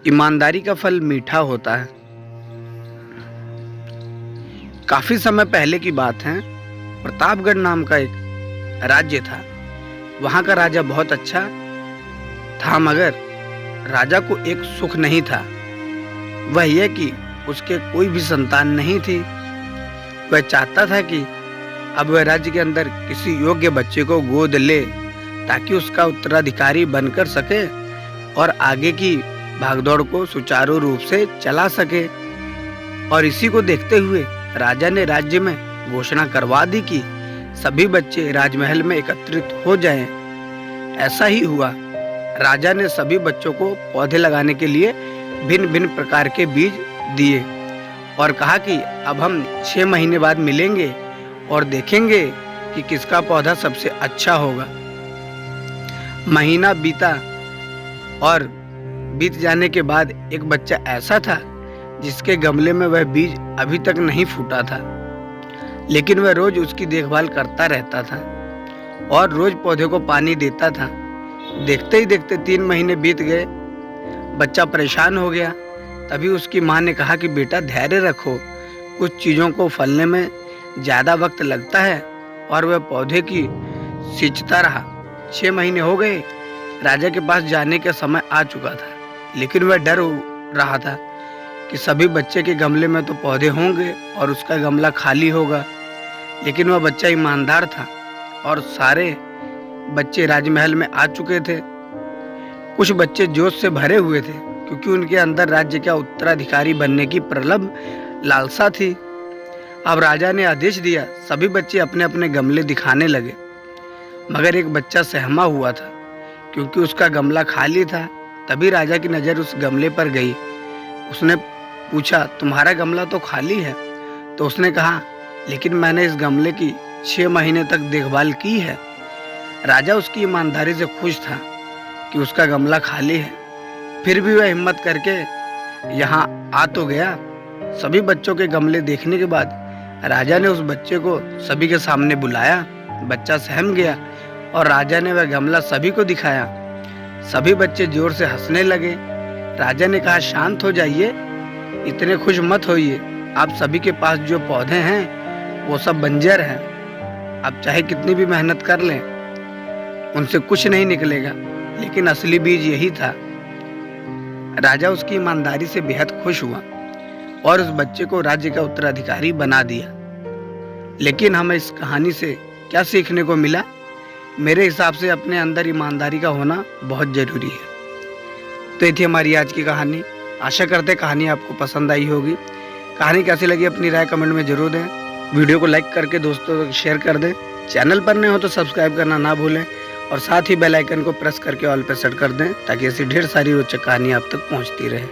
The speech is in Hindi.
ईमानदारी का फल मीठा होता है। काफी समय पहले की बात है। प्रतापगढ़ नाम का एक राज्य था। वहां का राजा बहुत अच्छा था, मगर राजा को एक सुख नहीं था। वह यह कि उसके कोई भी संतान नहीं थी। वह चाहता था कि अब वह राज्य के अंदर किसी योग्य बच्चे को गोद ले, ताकि उसका उत्तराधिकारी बनकर सके और आगे की भागदौड़ को सुचारू रूप से चला सके। और इसी को देखते हुए राजा ने राज्य में घोषणा करवा दी कि सभी बच्चे राजमहल में एकत्रित हो जाएं। ऐसा ही हुआ। राजा ने सभी बच्चों को पौधे लगाने के लिए भिन्न भिन्न प्रकार के बीज दिए और कहा कि अब हम 6 महीने बाद मिलेंगे और देखेंगे कि किसका पौधा सबसे अच्छा होगा। महीना बीता और बीत जाने के बाद एक बच्चा ऐसा था जिसके गमले में वह बीज अभी तक नहीं फूटा था, लेकिन वह रोज उसकी देखभाल करता रहता था और रोज पौधे को पानी देता था। देखते ही देखते 3 महीने बीत गए। बच्चा परेशान हो गया। तभी उसकी माँ ने कहा कि बेटा धैर्य रखो, कुछ चीज़ों को फलने में ज़्यादा वक्त लगता है। और वह पौधे की सींचता रहा। 6 महीने हो गए। राजा के पास जाने का समय आ चुका था, लेकिन वह डर रहा था कि सभी बच्चे के गमले में तो पौधे होंगे और उसका गमला खाली होगा। लेकिन वह बच्चा ईमानदार था और सारे बच्चे राजमहल में आ चुके थे। कुछ बच्चे जोश से भरे हुए थे, क्योंकि उनके अंदर राज्य का उत्तराधिकारी बनने की प्रबल लालसा थी। अब राजा ने आदेश दिया, सभी बच्चे अपने अपने गमले दिखाने लगे। मगर एक बच्चा सहमा हुआ था, क्योंकि उसका गमला खाली था। तभी राजा की नज़र उस गमले पर गई। उसने पूछा, तुम्हारा गमला तो खाली है। तो उसने कहा, लेकिन मैंने इस गमले की 6 महीने तक देखभाल की है। राजा उसकी ईमानदारी से खुश था कि उसका गमला खाली है। फिर भी वह हिम्मत करके यहाँ आ तो गया। सभी बच्चों के गमले देखने के बाद राजा ने उस बच्चे को सभी के सामने बुलाया। बच्चा सहम गया और राजा ने वह गमला सभी को दिखाया। सभी बच्चे जोर से हंसने लगे। राजा ने कहा, शांत हो जाइए, इतने खुश मत होइए। आप सभी के पास जो पौधे हैं वो सब बंजर हैं। आप चाहे कितनी भी मेहनत कर लें, उनसे कुछ नहीं निकलेगा। लेकिन असली बीज यही था। राजा उसकी ईमानदारी से बेहद खुश हुआ और उस बच्चे को राज्य का उत्तराधिकारी बना दिया। लेकिन हमें इस कहानी से क्या सीखने को मिला? मेरे हिसाब से अपने अंदर ईमानदारी का होना बहुत ज़रूरी है। तो ये थी हमारी आज की कहानी। आशा करते कहानी आपको पसंद आई होगी। कहानी कैसी लगी अपनी राय कमेंट में जरूर दें। वीडियो को लाइक करके दोस्तों को शेयर कर दें। चैनल पर नए हो तो सब्सक्राइब करना ना भूलें और साथ ही बेल आइकन को प्रेस करके ऑल पे सेट कर दें, ताकि ऐसी ढेर सारी रोचक कहानी आप तक पहुंचती रहे।